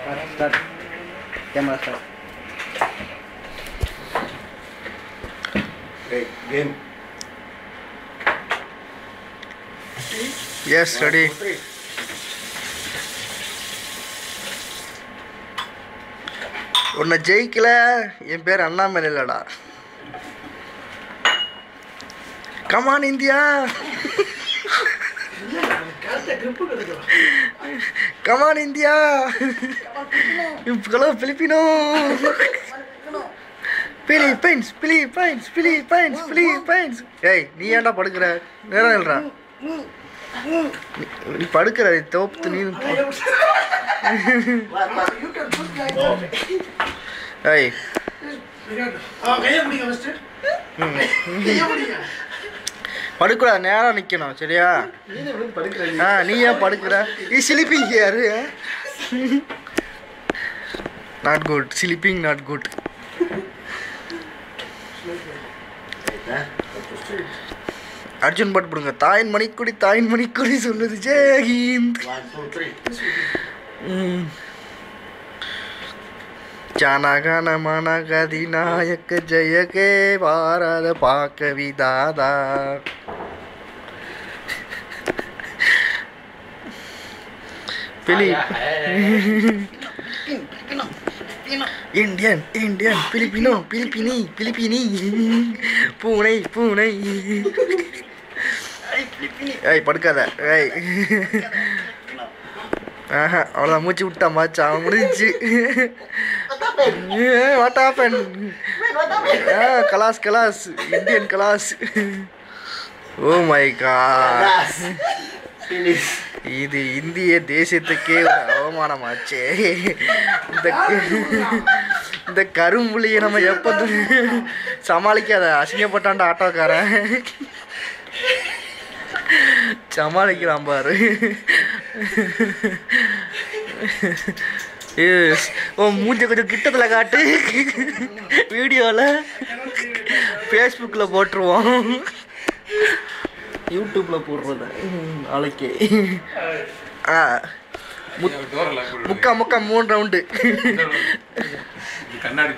Start. Camera start. Okay, game. Yes, ready. 1, 2, 3. உன்னை ஜெயிக்கல என் பேர் அண்ணாமலை இல்லடா. Come on India, come on India, hello Filipino, Philippines Philippines Philippines Philippines. ஏய் நீ ஏன்டா படுக்கிற? நேரம் இல்லைடா, நீ படுக்கிற தோப்பு நீ. ஏய் படுக்கூடாது, நேரம் நிற்கணும் சரியா? நீ ஏன் படுக்கிற? ஸ்லீப்பிங் யாரு? Not good, sleeping not good. Arjun but போடுங்க. தாயின் மணிக்குடி தாயின் மணிக்குடி சொல்லுது ஜெய் ஹிந்த். 1, 2, 3. ஜனகண மனகதி நாயக்க ஜெயகே பாரத பாக்க விதாதா. இந்தியன் இந்தியன் பிலிப்பினோ பிலிப்பினி பிலிப்பினி பூனை பூனை. ஏய் படுக்காத. ஏய் ஆஹா அவ்வளோதான், மூச்சு விட்டா மாச்சு அவன் முடிஞ்சிச்சு. What happen? கலாஸ் கலாஸ் இந்தியன் கலாஸ். ஓ மை காட், இது இந்திய தேசத்துக்கே ஒரு அவமானமாச்சே. இந்த கரும்புலியை நம்ம எப்போ சமாளிக்காத? அசிங்கப்பட்டான்டா ஆட்டோக்காரன், சமாளிக்கிறான் பாரு. ஓ மூஞ்ச கொஞ்சம் கிட்டத்தில் காட்டு, வீடியோவில் ஃபேஸ்புக்கில் போட்டுருவோம், யூடியூப்பில் போடுறத நாளைக்கு. முக்கா 3 ரவுண்டு. கண்ணாடி